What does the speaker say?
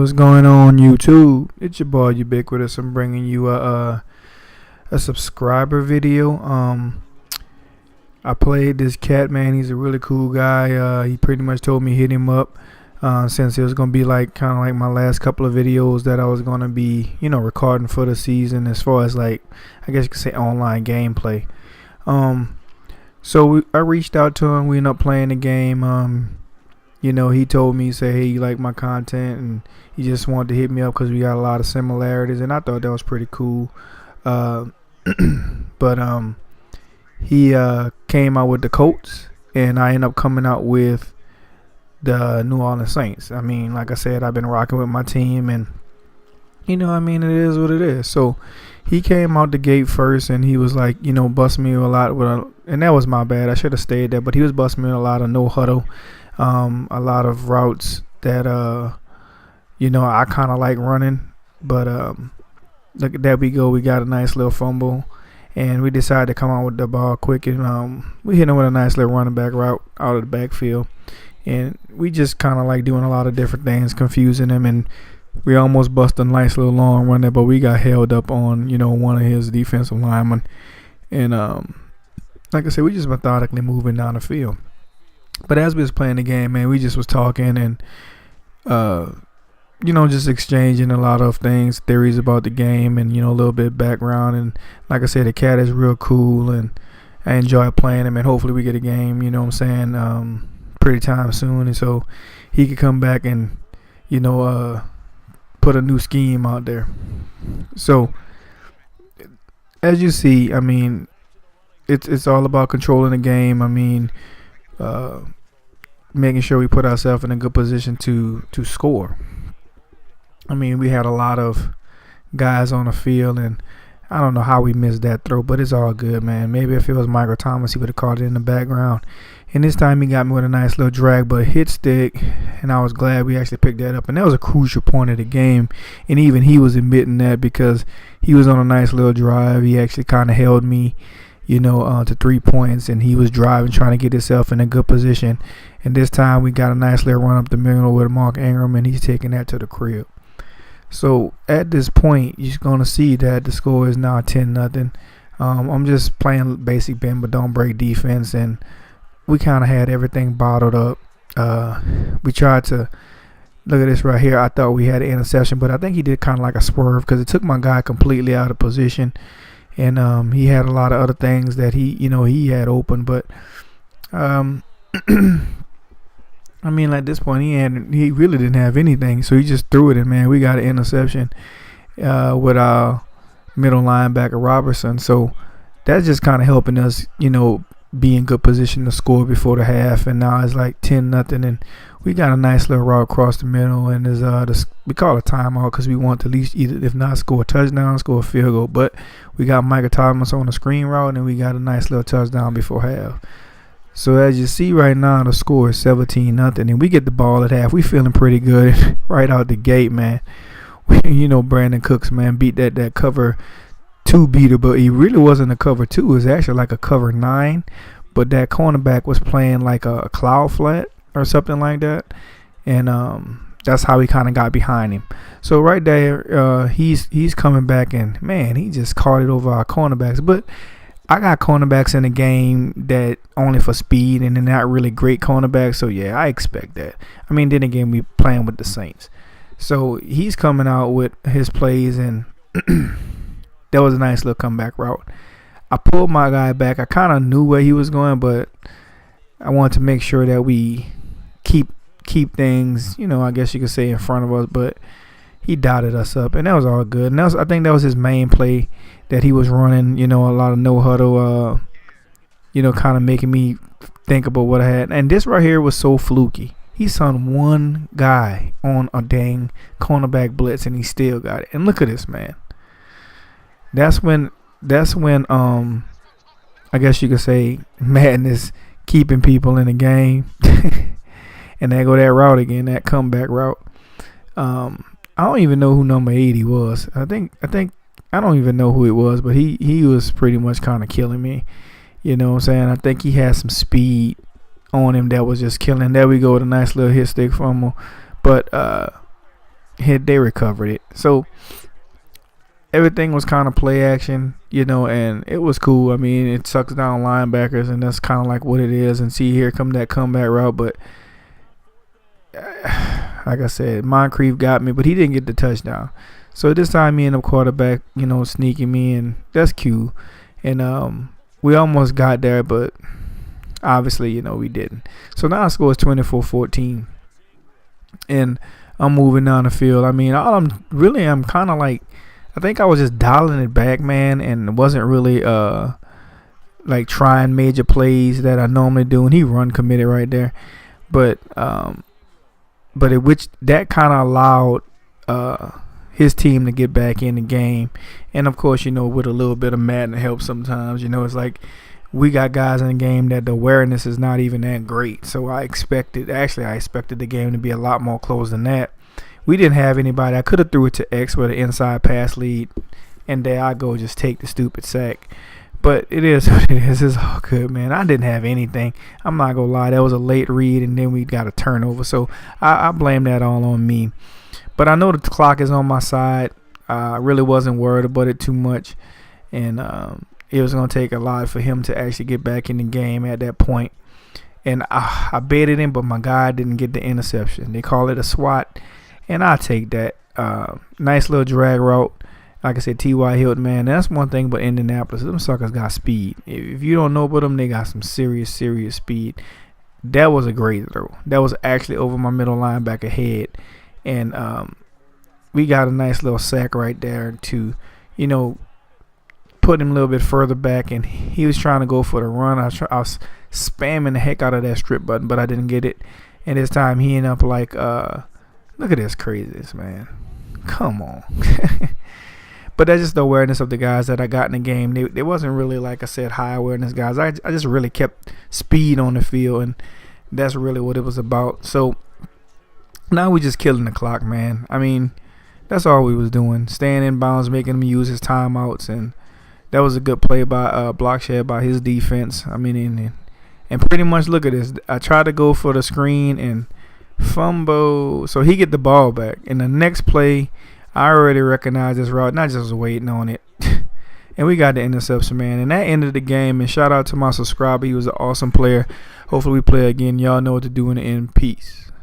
What's going on, YouTube? It's your boy Ubiquitous. I'm bringing you a subscriber video. I played this cat, man. He's a really cool guy. He pretty much told me hit him up since it was gonna be like kind of like my last couple of videos that I was gonna be, recording for the season, as far as like I guess you could say online gameplay. I reached out to him. We ended up playing the game. He told me, say, hey, you like my content, and he just wanted to hit me up because we got a lot of similarities, and I thought that was pretty cool. But he came out with the Colts, and I ended up coming out with the New Orleans Saints. I mean, like I said, I've been rocking with my team, and it is what it is. So he came out the gate first, and he was like, busting me a lot and that was my bad. I should have stayed there, but he was busting me a lot of no huddle. A lot of routes that I kind of like running, but look at that, we got a nice little fumble, and we decided to come out with the ball quick, and we hit him with a nice little running back route out of the backfield, and we just kind of like doing a lot of different things, confusing him, and we almost busted a nice little long run there, but we got held up on one of his defensive linemen, and like I said, we just methodically moving down the field. But as we was playing the game, man, we just was talking and, just exchanging a lot of things, theories about the game, and, a little bit of background. And like I said, the cat is real cool, and I enjoy playing him. And hopefully we get a game, pretty time soon. And so he could come back and, put a new scheme out there. So as you see, I mean, it's all about controlling the game. I mean, making sure we put ourselves in a good position to score. I mean, we had a lot of guys on the field, and I don't know how we missed that throw, but it's all good, man. Maybe if it was Michael Thomas, he would have caught it in the background. And this time he got me with a nice little drag, but hit stick, and I was glad we actually picked that up. And that was a crucial point of the game, and even he was admitting that because he was on a nice little drive. He actually kind of held me to 3 points, and he was driving, trying to get himself in a good position. And this time we got a nice little run up the middle with Mark Ingram, and he's taking that to the crib. So at this point, you're going to see that the score is now 10-0. I'm just playing basic bend but don't break defense, and we kind of had everything bottled up. We tried to look at this right here. I thought we had an interception, but I think he did kind of like a swerve because it took my guy completely out of position. And he had a lot of other things that he had open, but I mean, at this point he really didn't have anything, so he just threw it in. Man, we got an interception with our middle linebacker Robertson, so that's just kind of helping us, be in good position to score before the half. And now it's like 10-0, and we got a nice little route across the middle, and we call it a timeout because we want to at least either, if not score a touchdown, score a field goal. But we got Michael Thomas on the screen route, and we got a nice little touchdown before half. So as you see right now, the score is 17-0, and we get the ball at half. We feeling pretty good right out the gate, man. Brandon Cooks, man, beat that cover 2 beater, but he really wasn't a cover 2. It was actually like a cover 9, but that cornerback was playing like a cloud flat or something like that, and that's how he kind of got behind him. So right there, he's coming back, and man, he just caught it over our cornerbacks. But I got cornerbacks in the game that only for speed, and they're not really great cornerbacks. So yeah, I expect that. I mean, then again, we playing with the Saints, so he's coming out with his plays, and that was a nice little comeback route. I pulled my guy back. I kind of knew where he was going, but I wanted to make sure that we keep things, I guess you could say, in front of us. But he dotted us up, and that was all good. And I think that was his main play that he was running, a lot of no huddle, kind of making me think about what I had. And this right here was so fluky. He sent one guy on a dang cornerback blitz, and he still got it. And look at this, man. That's when I guess you could say Madden is keeping people in the game. And they go that route again, that comeback route. I don't even know who number 80 was. I think I don't even know who it was, but he was pretty much kind of killing me. You know what I'm saying? I think he had some speed on him that was just killing. There we go with a nice little hit stick fumble. But they recovered it. So everything was kind of play action, and it was cool. I mean, it sucks down linebackers, and that's kind of like what it is. And see, here come that comeback route, but like I said, Moncrief got me, but he didn't get the touchdown. So this time, me and the quarterback, sneaking me, and that's cute. And we almost got there, but obviously, we didn't. So now the score is 24-14, and I'm moving down the field. I mean, I'm kind of like, I think I was just dialing it back, man, and wasn't really like trying major plays that I normally do. And he run committed right there, but which that kind of allowed his team to get back in the game. And of course, with a little bit of Madden help sometimes. It's like we got guys in the game that the awareness is not even that great. So I expected the game to be a lot more close than that. We didn't have anybody. I could have threw it to X with an inside pass lead, and there I go, just take the stupid sack. But it is what it is. It's all good, man. I didn't have anything. I'm not going to lie. That was a late read, and then we got a turnover. So I blame that all on me. But I know the clock is on my side. I really wasn't worried about it too much. And it was going to take a lot for him to actually get back in the game at that point. And I baited him, but my guy didn't get the interception. They call it a swat. And I take that. Nice little drag route. Like I said, T.Y. Hilton, man. That's one thing about Indianapolis. Them suckers got speed. If you don't know about them, they got some serious speed. That was a great throw. That was actually over my middle linebacker head. And we got a nice little sack right there to, put him a little bit further back. And he was trying to go for the run. I was spamming the heck out of that strip button, but I didn't get it. And this time he ended up like, look at this craziness, man. Come on. But that's just the awareness of the guys that I got in the game. They wasn't really, like I said, high awareness guys. I just really kept speed on the field, and that's really what it was about. So now we just killing the clock, man. I mean, that's all we was doing. Staying in bounds, making him use his timeouts, and that was a good play by block shed by his defense. I mean, and pretty much look at this. I tried to go for the screen and fumble, so he get the ball back. In the next play, I already recognized this route, not just waiting on it. And we got the interception, man. And that ended the game. And shout out to my subscriber. He was an awesome player. Hopefully we play again. Y'all know what to do in the end. Peace.